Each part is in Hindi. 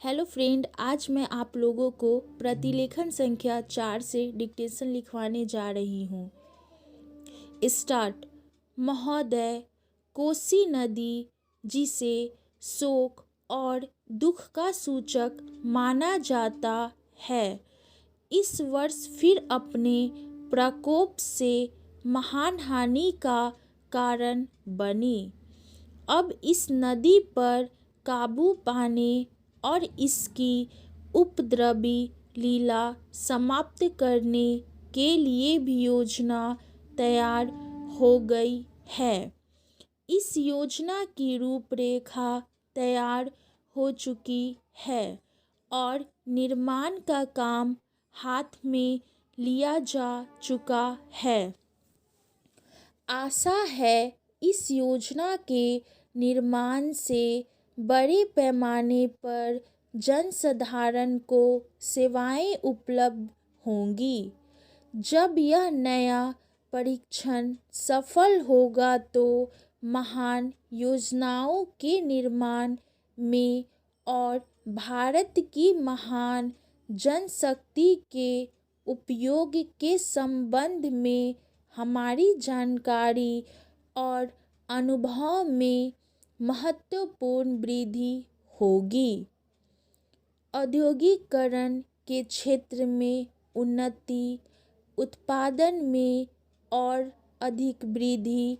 हेलो फ्रेंड, आज मैं आप लोगों को प्रतिलेखन संख्या 4 से डिक्टेशन लिखवाने जा रही हूँ। स्टार्ट। महोदय, कोसी नदी, जिसे शोक और दुख का सूचक माना जाता है, इस वर्ष फिर अपने प्रकोप से महान हानि का कारण बनी। अब इस नदी पर काबू पाने और इसकी उपद्रवी लीला समाप्त करने के लिए भी योजना तैयार हो गई है। इस योजना की रूपरेखा तैयार हो चुकी है और निर्माण का काम हाथ में लिया जा चुका है। आशा है इस योजना के निर्माण से बड़े पैमाने पर जनसाधारण को सेवाएं उपलब्ध होंगी। जब यह नया परीक्षण सफल होगा तो महान योजनाओं के निर्माण में और भारत की महान जनशक्ति के उपयोग के संबंध में हमारी जानकारी और अनुभव में महत्वपूर्ण वृद्धि होगी। औद्योगिकरण के क्षेत्र में उन्नति, उत्पादन में और अधिक वृद्धि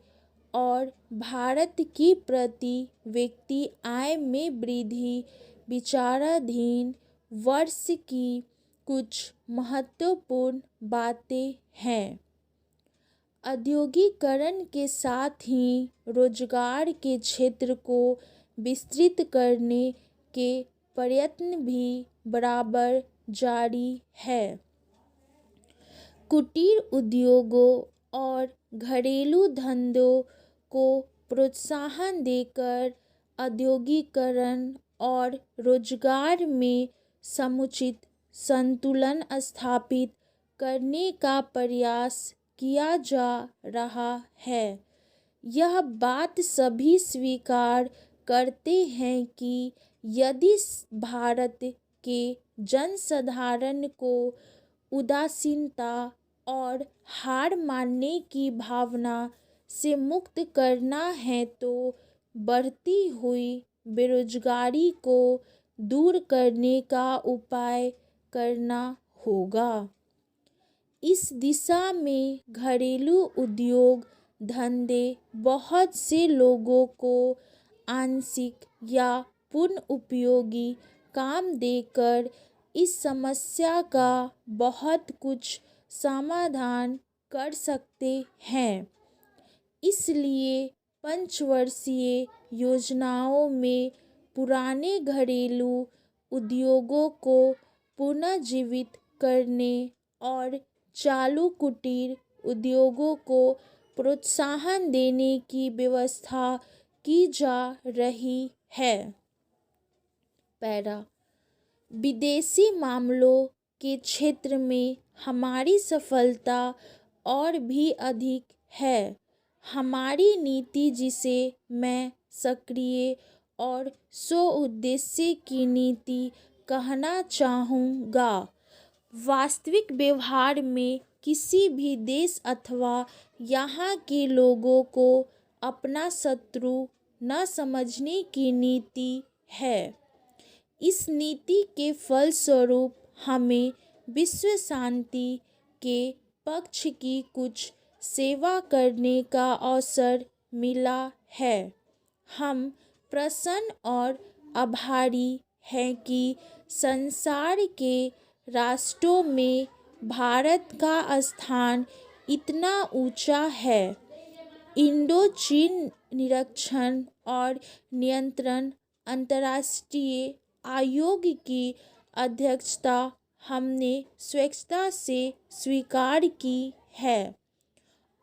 और भारत की प्रति व्यक्ति आय में वृद्धि विचाराधीन वर्ष की कुछ महत्वपूर्ण बातें हैं। औद्योगिकरण के साथ ही रोजगार के क्षेत्र को विस्तृत करने के प्रयत्न भी बराबर जारी है। कुटीर उद्योगों और घरेलू धंधों को प्रोत्साहन देकर औद्योगिकरण और रोजगार में समुचित संतुलन स्थापित करने का प्रयास किया जा रहा है। यह बात सभी स्वीकार करते हैं कि यदि भारत के जनसाधारण को उदासीनता और हार मानने की भावना से मुक्त करना है तो बढ़ती हुई बेरोजगारी को दूर करने का उपाय करना होगा। इस दिशा में घरेलू उद्योग धंधे बहुत से लोगों को आंशिक या पूर्ण उपयोगी काम देकर इस समस्या का बहुत कुछ समाधान कर सकते हैं। इसलिए पंचवर्षीय योजनाओं में पुराने घरेलू उद्योगों को पुनर्जीवित करने और चालू कुटीर उद्योगों को प्रोत्साहन देने की व्यवस्था की जा रही है। पैरा। विदेशी मामलों के क्षेत्र में हमारी सफलता और भी अधिक है। हमारी नीति, जिसे मैं सक्रिय और स्व-उद्देश्य की नीति कहना चाहूँगा, वास्तविक व्यवहार में किसी भी देश अथवा यहाँ के लोगों को अपना शत्रु न समझने की नीति है। इस नीति के फलस्वरूप हमें विश्व शांति के पक्ष की कुछ सेवा करने का अवसर मिला है। हम प्रसन्न और आभारी हैं कि संसार के राष्ट्रों में भारत का स्थान इतना ऊंचा है। इंडो-चीन निरीक्षण और नियंत्रण अंतर्राष्ट्रीय आयोग की अध्यक्षता हमने स्वेच्छा से स्वीकार की है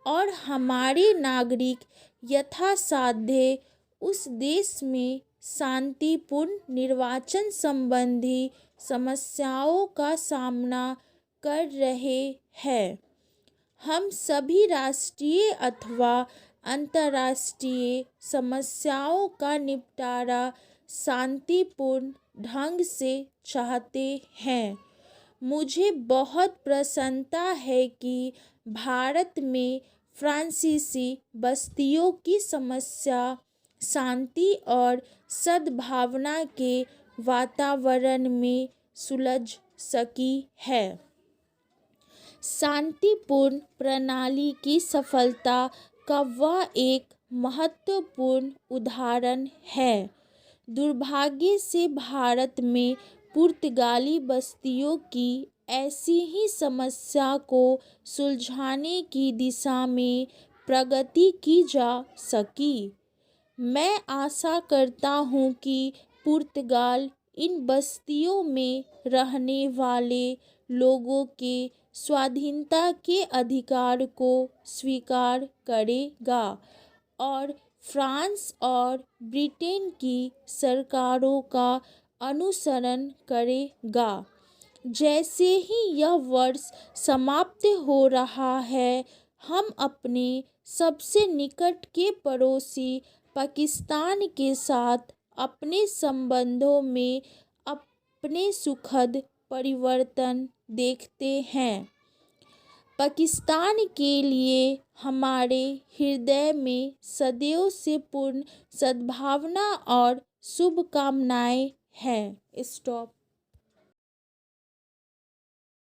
और हमारे नागरिक यथासाध्य उस देश में शांतिपूर्ण निर्वाचन संबंधी समस्याओं का सामना कर रहे हैं। हम सभी राष्ट्रीय अथवा अंतर्राष्ट्रीय समस्याओं का निपटारा शांतिपूर्ण ढंग से चाहते हैं। मुझे बहुत प्रसन्नता है कि भारत में फ्रांसीसी बस्तियों की समस्या शांति और सद्भावना के वातावरण में सुलझ सकी है। शांतिपूर्ण प्रणाली की सफलता का वह एक महत्वपूर्ण उदाहरण है। दुर्भाग्य से भारत में पुर्तगाली बस्तियों की ऐसी ही समस्या को सुलझाने की दिशा में प्रगति की जा सकी। मैं आशा करता हूँ कि पुर्तगाल इन बस्तियों में रहने वाले लोगों के स्वाधीनता के अधिकार को स्वीकार करेगा और फ्रांस और ब्रिटेन की सरकारों का अनुसरण करेगा। जैसे ही यह वर्ष समाप्त हो रहा है, हम अपने सबसे निकट के पड़ोसी पाकिस्तान के साथ अपने संबंधों में अपने सुखद परिवर्तन देखते हैं। पाकिस्तान के लिए हमारे हृदय में सदैव से पूर्ण सद्भावना और शुभकामनाएं हैं। स्टॉप।